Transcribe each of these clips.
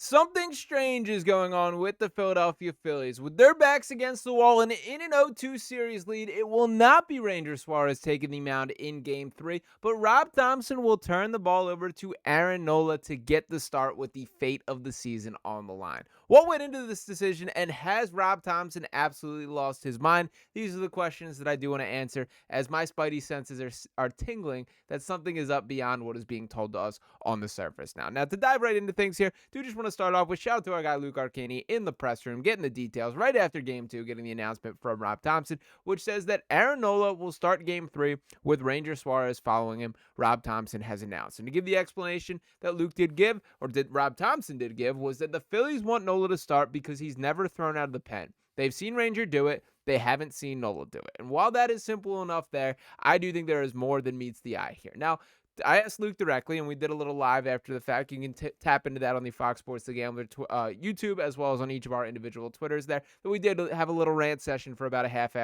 Something strange is going on with the Philadelphia Phillies. With their backs against the wall and in an 0-2 series lead, it will not be Ranger Suarez taking the mound in Game 3, but Rob Thomson will turn the ball over to Aaron Nola to get the start with the fate of the season on the line. What went into this decision, and has Rob Thomson absolutely lost his mind? These are the questions that I do want to answer, as my spidey senses are tingling that something is up beyond what is being told to us on the surface now. Now, to dive right into things here, do just want to start off with shout out to our guy Luke Arcani in the press room, getting the details right after Game 2, getting the announcement from Rob Thomson, which says that Aaron Nola will start Game 3 with Ranger Suarez following him. Rob Thomson has announced. And to give the explanation that Luke did give, or did Rob Thomson did give, was that the Phillies want Nola to start because he's never thrown out of the pen. They've seen Ranger do it. They haven't seen Nola do it. And while that is simple enough there, I do think there is more than meets the eye here. Now, I asked Luke directly, and we did a little live after the fact. You can tap into that on the Fox Sports The Gambler YouTube, as well as on each of our individual Twitters there. But we did have a little rant session for about a half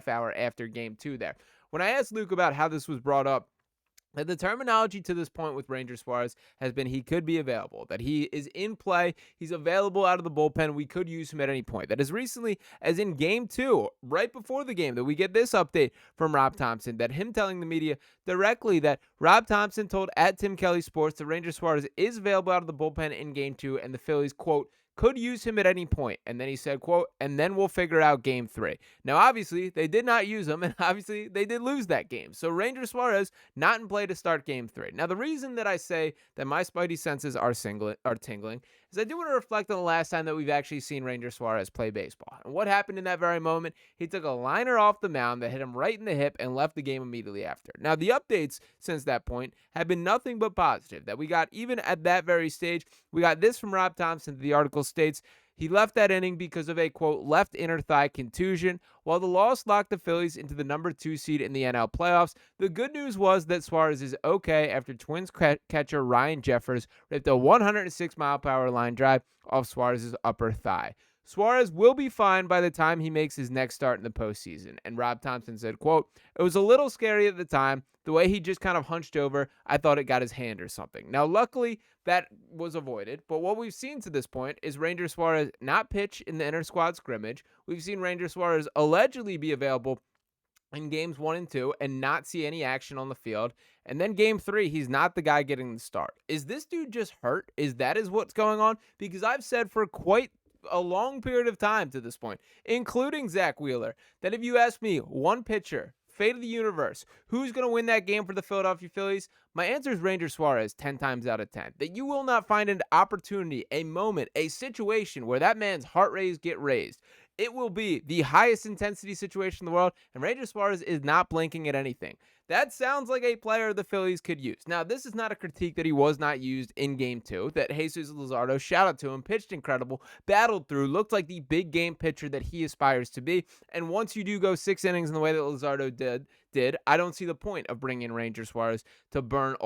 hour after Game 2 there. When I asked Luke about how this was brought up, that the terminology to this point with Ranger Suarez has been he could be available, that he is in play, he's available out of the bullpen, we could use him at any point. That as recently as in Game 2, right before the game, that we get this update from Rob Thomson, that him telling the media directly that Rob Thomson told at Tim Kelly Sports that Ranger Suarez is available out of the bullpen in Game 2, and the Phillies, quote, could use him at any point. And then he said, quote, and then we'll figure out Game 3. Now, obviously, they did not use him, and obviously, they did lose that game. So, Ranger Suarez not in play to start Game 3. Now, the reason that I say that my spidey senses are tingling is I do want to reflect on the last time that we've actually seen Ranger Suarez play baseball. And what happened in that very moment? He took a liner off the mound that hit him right in the hip and left the game immediately after. Now, the updates since that point have been nothing but positive. That we got, even at that very stage, we got this from Rob Thomson. The article states he left that inning because of a, quote, left inner thigh contusion. While the loss locked the Phillies into the number 2 seed in the NL playoffs, the good news was that Suarez is okay after Twins catcher Ryan Jeffers ripped a 106-mile-per-hour line drive off Suarez's upper thigh. Suarez will be fine by the time he makes his next start in the postseason. And Rob Thomson said, quote, it was a little scary at the time. The way he just kind of hunched over, I thought it got his hand or something. Now, luckily, that was avoided. But what we've seen to this point is Ranger Suarez not pitch in the inter-squad scrimmage. We've seen Ranger Suarez allegedly be available in Games 1 and 2 and not see any action on the field. And then Game 3, he's not the guy getting the start. Is this dude just hurt? Is what's going on? Because I've said for quite a long period of time to this point, including Zack Wheeler, that if you ask me one pitcher, fate of the universe, who's going to win that game for the Philadelphia Phillies, my answer is Ranger Suarez 10 times out of 10. That you will not find an opportunity, a moment, a situation where that man's heart rates get raised. It will be the highest intensity situation in the world, and Ranger Suarez is not blinking at anything. That sounds like a player the Phillies could use. Now, this is not a critique that he was not used in Game 2, that Jesus Luzardo, shout out to him, pitched incredible, battled through, looked like the big game pitcher that he aspires to be. And once you do go 6 innings in the way that Luzardo did, I don't see the point of bringing in Ranger Suarez to burn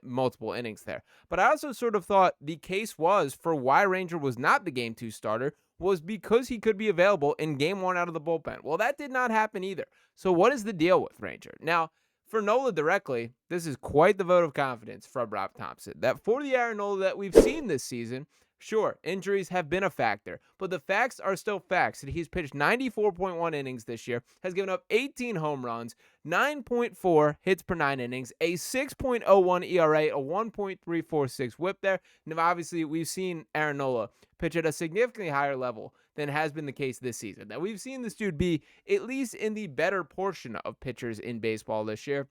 multiple innings there. But I also sort of thought the case was for why Ranger was not the Game 2 starter was because he could be available in Game 1 out of the bullpen. Well, that did not happen either. So what is the deal with Ranger? Now, for Nola directly, this is quite the vote of confidence from Rob Thomson. That for the Aaron Nola that we've seen this season, sure, injuries have been a factor, but the facts are still facts. And he's pitched 94.1 innings this year, has given up 18 home runs, 9.4 hits per 9 innings, a 6.01 ERA, a 1.346 whip there. And obviously, we've seen Aaron Nola pitch at a significantly higher level than has been the case this season. Now, we've seen this dude be at least in the better portion of pitchers in baseball this year,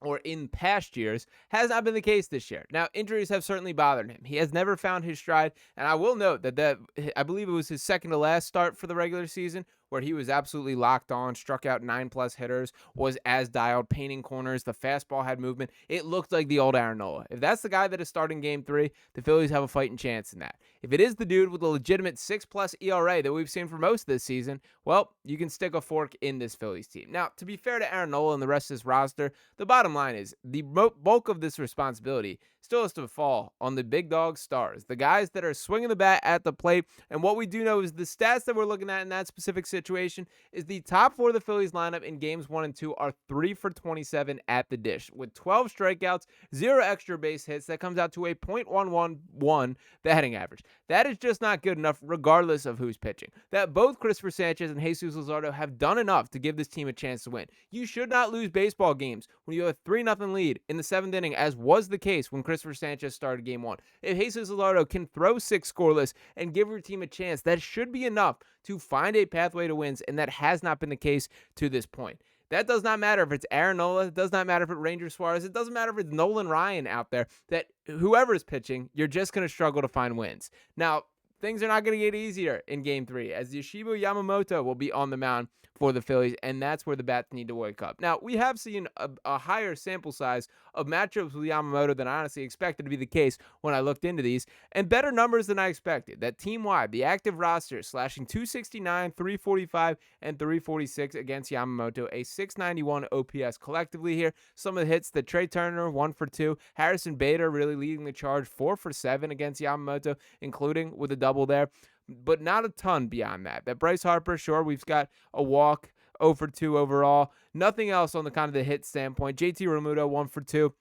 or in past years, has not been the case this year. Now, injuries have certainly bothered him. He has never found his stride, and I will note that I believe it was his second to last start for the regular season, where he was absolutely locked on, struck out 9+ hitters, was as dialed, painting corners, the fastball had movement. It looked like the old Aaron Nola. If that's the guy that is starting Game 3, the Phillies have a fighting chance in that. If it is the dude with a legitimate 6+ ERA that we've seen for most of this season, well, you can stick a fork in this Phillies team. Now, to be fair to Aaron Nola and the rest of this roster, the bottom line is the bulk of this responsibility still has to fall on the big dog stars, the guys that are swinging the bat at the plate. And what we do know is the stats that we're looking at in that specific situation situation is the top four of the Phillies lineup in games 1 and 2 are 3 for 27 at the dish with 12 strikeouts, 0 extra base hits. That comes out to a .111 batting average. That is just not good enough regardless of who's pitching. That both Christopher Sanchez and Jesus Luzardo have done enough to give this team a chance to win. You should not lose baseball games when you have a 3-0 lead in the 7th inning, as was the case when Christopher Sanchez started game 1. If Jesus Luzardo can throw 6 scoreless and give your team a chance, that should be enough to find a pathway to wins, and that has not been the case to this point. That does not matter if it's Aaron Nola. It does not matter if it's Ranger Suarez. It doesn't matter if it's Nolan Ryan out there. That whoever is pitching, you're just going to struggle to find wins. Now, things are not going to get easier in Game 3, as Yoshida Yamamoto will be on the mound for the Phillies, and that's where the bats need to wake up. Now, we have seen a higher sample size of matchups with Yamamoto than I honestly expected to be the case when I looked into these, and better numbers than I expected. That team-wide, the active roster slashing 269, 345, and 346 against Yamamoto, a 691 OPS collectively here. Some of the hits that Trey Turner, 1 for 2, Harrison Bader really leading the charge, 4 for 7 against Yamamoto, including with a double there, but not a ton beyond that. That Bryce Harper, sure, we've got a walk, 0 for 2 overall. Nothing else on the kind of the hit standpoint. JT Realmuto, 1 for 2.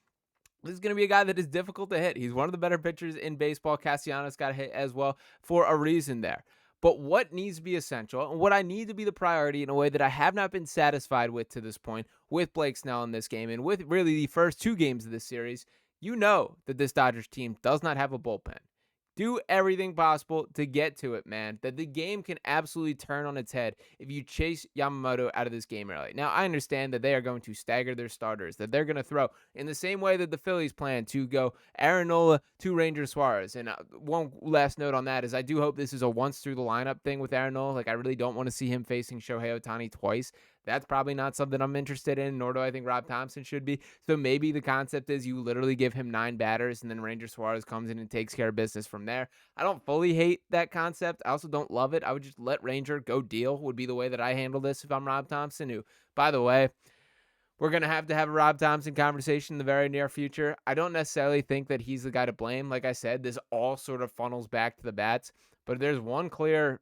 This is going to be a guy that is difficult to hit. He's one of the better pitchers in baseball. Castellanos got hit as well for a reason there. But what needs to be essential and what I need to be the priority in a way that I have not been satisfied with to this point with Blake Snell in this game and with really the first 2 games of this series, you know that this Dodgers team does not have a bullpen. Do everything possible to get to it, man. That the game can absolutely turn on its head if you chase Yamamoto out of this game early. Now, I understand that they are going to stagger their starters, that they're going to throw in the same way that the Phillies plan to go Aaron Nola to Ranger Suarez. And one last note on that is I do hope this is a once through the lineup thing with Aaron Nola. Like, I really don't want to see him facing Shohei Ohtani twice. That's probably not something I'm interested in, nor do I think Rob Thomson should be. So maybe the concept is you literally give him 9 batters and then Ranger Suarez comes in and takes care of business from there. I don't fully hate that concept. I also don't love it. I would just let Ranger go deal would be the way that I handle this if I'm Rob Thomson, who, by the way, we're going to have a Rob Thomson conversation in the very near future. I don't necessarily think that he's the guy to blame. Like I said, this all sort of funnels back to the bats. But there's one clear,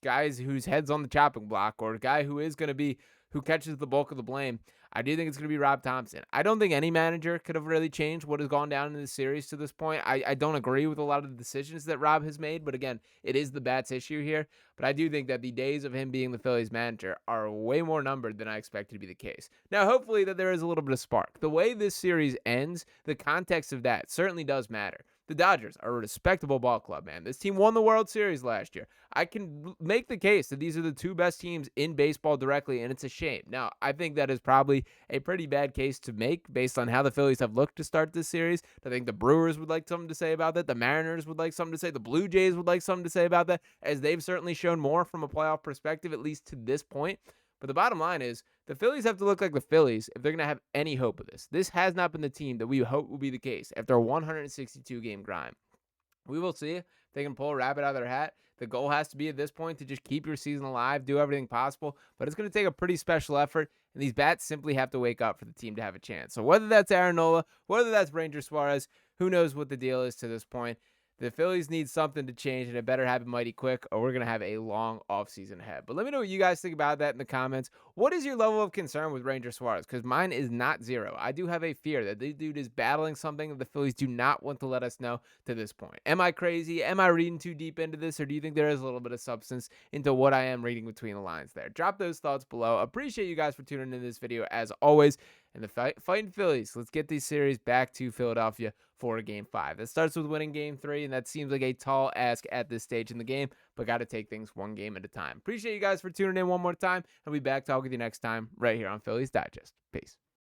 guys whose head's on the chopping block or a guy who is going to be who catches the bulk of the blame. I do think it's going to be Rob Thomson. I don't think any manager could have really changed what has gone down in this series to this point. I don't agree with a lot of the decisions that Rob has made, but again, it is the bats issue here. But I do think that the days of him being the Phillies manager are way more numbered than I expected to be the case. Now, hopefully that there is a little bit of spark. The way this series ends, the context of that certainly does matter. The Dodgers are a respectable ball club, man. This team won the World Series last year. I can make the case that these are the 2 best teams in baseball directly, and it's a shame. Now, I think that is probably a pretty bad case to make based on how the Phillies have looked to start this series. I think the Brewers would like something to say about that. The Mariners would like something to say. The Blue Jays would like something to say about that, as they've certainly shown more from a playoff perspective, at least to this point. But the bottom line is the Phillies have to look like the Phillies if they're going to have any hope of this. This has not been the team that we hope will be the case after a 162-game grind. We will see if they can pull a rabbit out of their hat. The goal has to be at this point to just keep your season alive, do everything possible, but it's going to take a pretty special effort, and these bats simply have to wake up for the team to have a chance. So whether that's Aaron Nola, whether that's Ranger Suarez, who knows what the deal is to this point. The Phillies need something to change, and it better happen mighty quick, or we're going to have a long offseason ahead. But let me know what you guys think about that in the comments. What is your level of concern with Ranger Suarez? Because mine is not 0. I do have a fear that this dude is battling something that the Phillies do not want to let us know to this point. Am I crazy? Am I reading too deep into this, or do you think there is a little bit of substance into what I am reading between the lines there? Drop those thoughts below. Appreciate you guys for tuning in this video, as always. And the fighting Phillies, let's get these series back to Philadelphia for a Game 5. That starts with winning Game 3, and that seems like a tall ask at this stage in the game, but got to take things one game at a time. Appreciate you guys for tuning in one more time. I'll be back talking with you next time right here on Phillies Digest. Peace.